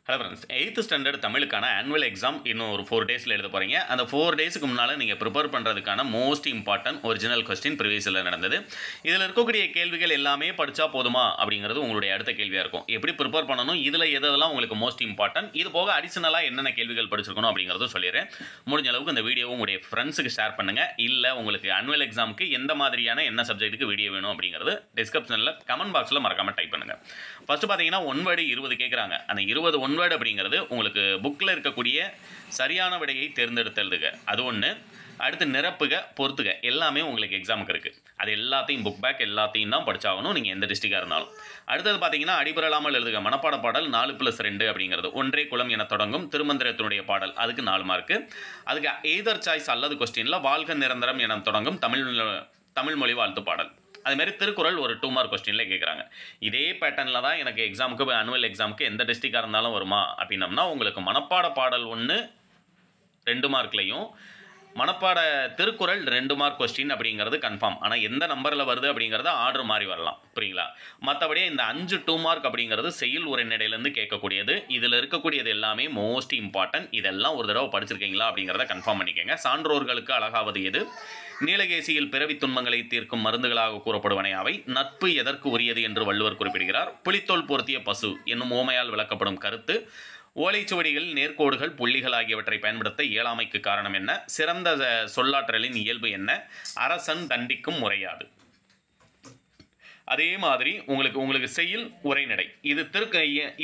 Hello friends, 8th standard தமிழுக்கான annual exam இன்னும் ஒரு 4 டேஸில் எழுத போகிறீங்க. அந்த 4 டேஸுக்கு முன்னால் நீங்கள் ப்ரிப்பேர் பண்ணுறதுக்கான மோஸ்ட் இம்பார்ட்டன்ட் ஒரிஜினல் கொஸ்டின் ப்ரிவியஸில் நடந்தது. இதில் இருக்கக்கூடிய கேள்விகள் எல்லாமே படித்தா போதுமா அப்படிங்கிறது உங்களுடைய அடுத்த கேள்வியாக இருக்கும். எப்படி ப்ரிப்பேர் பண்ணணும், இதில் எதெல்லாம் உங்களுக்கு மோஸ்ட் இம்பார்ட்டன்ட், இது போக அடிஷனலாக என்னென்ன கேள்விகள் படிச்சிருக்கணும் அப்படிங்கிறதும் சொல்லிடுறேன். முடிஞ்ச அளவுக்கு இந்த வீடியோவும் உங்களுடைய ஃப்ரெண்ட்ஸுக்கு ஷேர் பண்ணுங்கள். இல்லை உங்களுக்கு ஆனுவல் எக்ஸாமுக்கு எந்த மாதிரியான என்ன சப்ஜெக்ட்டுக்கு வீடியோ வேணும் அப்படிங்கிறது டிஸ்கிரிப்ஷனில் கமெண்ட் பாக்ஸில் மறக்காமல் டைப் பண்ணுங்கள். ஃபஸ்ட்டு பார்த்தீங்கன்னா 1 வேர்டு 20 கேட்குறாங்க. அந்த 20 1 வேர்டு அப்படிங்கிறது உங்களுக்கு புக்கில் இருக்கக்கூடிய சரியான விடையை தேர்ந்தெடுத்தெழுதுக, அது ஒன்று. அடுத்து நிரப்புக, பொறுத்துக, எல்லாமே உங்களுக்கு எக்ஸாமுக்கு இருக்குது. அது எல்லாத்தையும் புக் பேக் எல்லாத்தையும் தான் படிச்சாகணும், நீங்கள் எந்த டிஸ்ட்ரிக்டாக இருந்தாலும். அடுத்தது பார்த்தீங்கன்னா அடிபெறலாமல் எழுதுக, மனப்பாட பாடல் 4+2 அப்படிங்கிறது. ஒன்றே குலம் என தொடங்கும் திருமந்திரத்தினுடைய பாடல், அதுக்கு 4 மார்க்கு. அதுக்கு எய்தர் சாய்ஸ் அல்லது கொஸ்டினில் வாழ்க நிரந்தரம் என தொடங்கும் தமிழ் மொழி வாழ்த்து பாடல். அதுமாரி திருக்குறள் ஒரு 2 மார்க் கொஸ்டினில் கேட்குறாங்க. இதே பேட்டர்னில் தான் எனக்கு எக்ஸாமுக்கு ஆனுவல் எக்ஸாமுக்கு எந்த டிஸ்ட்ரிக்டாக இருந்தாலும் வருமா அப்படின்னம்னா, உங்களுக்கு மனப்பாட பாடல் 1 2 மார்க்லையும் மனப்பாட திருக்குறள் 2 மார்க் கொஸ்டின் அப்படிங்கிறது கன்ஃபார்ம். ஆனால் எந்த நம்பரில் வருது அப்படிங்கிறது ஆர்டர் மாறி வரலாம், புரியுங்களா? மற்றபடி இந்த 5 2 மார்க் அப்படிங்கிறது செய்யுள் உரைநடையிலேருந்து கேட்கக்கூடியது. இதில் இருக்கக்கூடியது எல்லாமே மோஸ்ட் இம்பார்ட்டன்ட். இதெல்லாம் ஒரு தடவை படிச்சிருக்கீங்களா அப்படிங்கிறத கன்ஃபார்ம் பண்ணிக்கோங்க. சான்றோர்களுக்கு அழகாவது எது, நீலகேசியில் பிறவி துன்பங்களை தீர்க்கும் மருந்துகளாக கூறப்படுவன அவை, நட்பு எதற்கு உரியது என்று வள்ளுவர் குறிப்பிடுகிறார், புலித்தோல் பொருத்திய பசு என்னும் ஓமையால் விளக்கப்படும் கருத்து, ஓலைச்சுவடிகள் நேர்கோடுகள் புள்ளிகள் ஆகியவற்றை பயன்படுத்த இயலாமைக்கு காரணம் என்ன, சிறந்த சொல்லாற்றலின் இயல்பு என்ன, அரசன் தண்டிக்கும் முறையாது. அதே மாதிரி உங்களுக்கு செய்யுள் உரைநடை, இது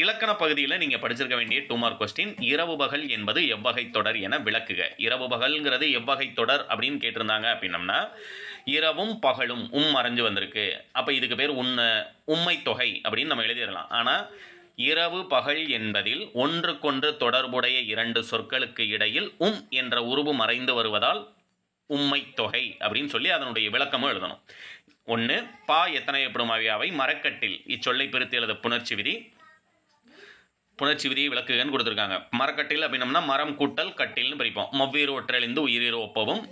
இலக்கண பகுதியில் நீங்கள் படிச்சிருக்க வேண்டிய 2 மார்க் கொஸ்டின். இரவு பகல் என்பது எவ்வகை தொடர் என விளக்குக. இரவு பகல்ங்கிறது எவ்வகை தொடர் அப்படின்னு கேட்டிருந்தாங்க அப்படின்னம்னா, இரவும் பகலும் மறைஞ்சு வந்திருக்கு, அப்போ இதுக்கு பேர் உண்மை தொகை அப்படின்னு நம்ம எழுதிடலாம். ஆனால் இரவு பகல் என்பதில் ஒன்றுக்கொன்று தொடர்புடைய 2 சொற்களுக்கு இடையில் என்ற உருவு மறைந்து வருவதால் உண்மை தொகை அப்படின்னு சொல்லி அதனுடைய விளக்கமும் எழுதணும். 1 பா எத்தனை எப்படும் அவை மரக்கட்டில், இச்சொல்லை பிரித்து எழுத புணர்ச்சி விதியை விளக்குகன்னு கொடுத்துருக்காங்க. மரக்கட்டில் அப்படின்னம்னா மரம் கூட்டல் கட்டில்னு பிரிப்போம். மவ்வீறு ஒற்றழிந்து உயிரீறு ஒப்பவும்,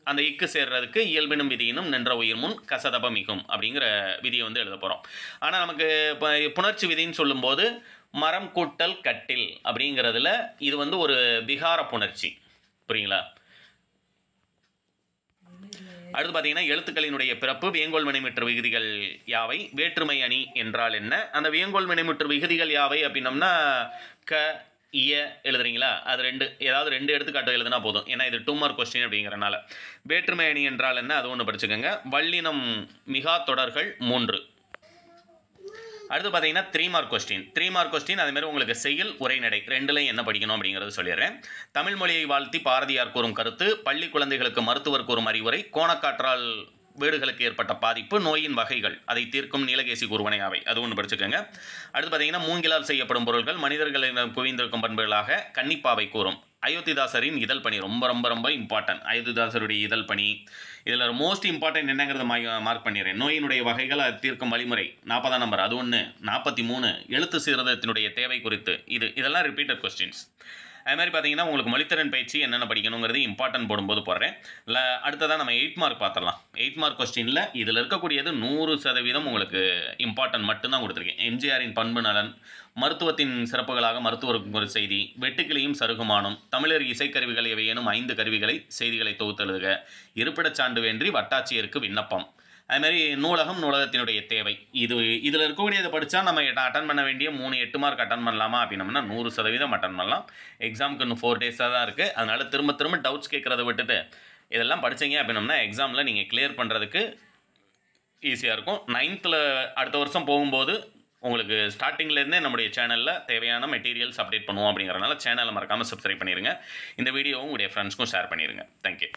அந்த இக்கு சேர்றதுக்கு இயல்பினும் விதியினும் நின்ற உயிர் முன் கசதப மிகும் அப்படிங்கிற விதியை வந்து எழுத போகிறோம். ஆனால் நமக்கு இப்போ புணர்ச்சி விதின்னு சொல்லும்போது மரம் கூட்டல் கட்டில் அப்படிங்கிறதுல இது வந்து ஒரு விகார புணர்ச்சி, புரியுங்களா? அடுத்து பார்த்தீங்கன்னா எழுத்துக்களினுடைய பிறப்பு, வியங்கோல் வினைமுற்று விகுதிகள் யாவை, வேற்றுமை அணி என்றால் என்ன, அந்த வியங்கோல் வினைமுற்று விகுதிகள் யாவை அப்படின்னம்னா க இய எழுதுறீங்களா, அது 2 ஏதாவது 2 எடுத்துக்காட்டு எழுதுனா போதும், ஏன்னா இது 2 மார்க் கொஸ்டின் அப்படிங்கிறனால. வேற்றுமை அணி என்றால் என்ன, அது ஒன்று படிச்சுக்கோங்க. வல்லினம் மிகா தொடர்கள் 3. அடுத்து பார்த்தீங்கன்னா 3 மார்க் கொஸ்டின். 3 மார்க் கொஸ்டின் அதுமாதிரி உங்களுக்கு செய்யுள் உரைநடை 2லையும் என்ன படிக்கணும் அப்படிங்கிறது சொல்லிடுறேன். தமிழ் மொழியை வாழ்த்தி பாரதியார் கூறும் கருத்து, பள்ளி குழந்தைகளுக்கு மருத்துவர் கூறும் அறிவுரை, கோணக்காற்றால் வீடுகளுக்கு ஏற்பட்ட பாதிப்பு, நோயின் வகைகள், அதை தீர்க்கும் நீலகேசி கூறுவனை அவை, அது ஒன்று படிச்சுக்கோங்க. அடுத்து பார்த்தீங்கன்னா மூங்கிலால் செய்யப்படும் பொருட்கள் மனிதர்களிடம் குவிந்திருக்கும் பண்புகளாக கன்னிப்பாவை கூறும். அயோத்திதாசரின் இதழ் பணி ரொம்ப ரொம்ப ரொம்ப இம்பார்ட்டன்ட். அயோத்திதாசருடைய இதழ் பணி இதில் மோஸ்ட் இம்பார்ட்டன்ட் என்னங்கிறத மார்க் பண்ணிடுறேன். நோயினுடைய வகைகள், அது தீர்க்கும் வழிமுறை 40ஆம் நம்பர், அது 1. 43 எழுத்து சீர்திருத்தத்தினுடைய தேவை குறித்து, இதெல்லாம் ரிப்பீட்டட் கொஸ்டின்ஸ். அது மாதிரி பார்த்தீங்கன்னா உங்களுக்கு மொழித்திறன் பயிற்சி என்னென்ன படிக்கணுங்கிறது இம்பார்ட்டன்ட் போடும்போது போடுறேன். இல்லை அடுத்ததான் நம்ம 8 மார்க் பார்த்துடலாம். 8 மார்க் கொஸ்டினில் இதில் இருக்கக்கூடியது 100% உங்களுக்கு இம்பார்ட்டன்ட் மட்டும்தான் கொடுத்துருக்கேன். எம்ஜிஆரின் பண்பு நலன், மருத்துவத்தின் சிறப்புகளாக மருத்துவருக்கு ஒரு செய்தி, வெட்டுக்கிளியும் சருகுமானம், தமிழர் இசைக்கருவிகள் எவையேனும் 5 கருவிகளை செய்திகளை தொகுத்தெழுதுக, இருப்பிடச் சான்று வேண்டி வட்டாட்சியருக்கு விண்ணப்பம், அதுமாதிரி நூலகத்தினுடைய தேவை. இதில் இருக்கக்கூடியதை படித்தா நம்ம அட்டன் பண்ண வேண்டிய 3 8 மார்க் அட்டன் பண்ணலாமா அப்படின்னம்னா 100% அட்டன் பண்ணலாம். எக்ஸாமுக்கு இன்னும் 4 டேஸாக தான் இருக்குது. அதனால் திரும்ப டவுட்ஸ் கேட்குறத விட்டுட்டு இதெல்லாம் படித்தீங்க அப்படின்னம்னா எக்ஸாமில் நீங்கள் கிளியர் பண்ணுறதுக்கு ஈஸியாக இருக்கும். 9th அடுத்த வருஷம் போகும்போது உங்களுக்கு ஸ்டார்டிங்லேருந்தே நம்முடைய சேனலில் தேவையான மெட்டீரியல்ஸ் அப்டேட் பண்ணுவோம். அப்படிங்கிறனால சேனலை மறக்காமல் சப்ஸ்கிரைப் பண்ணிடுங்க. இந்த வீடியோவும் உங்களுடைய ஃப்ரெண்ட்ஸ்க்கும் ஷேர் பண்ணிடுங்க. தேங்க்யூ.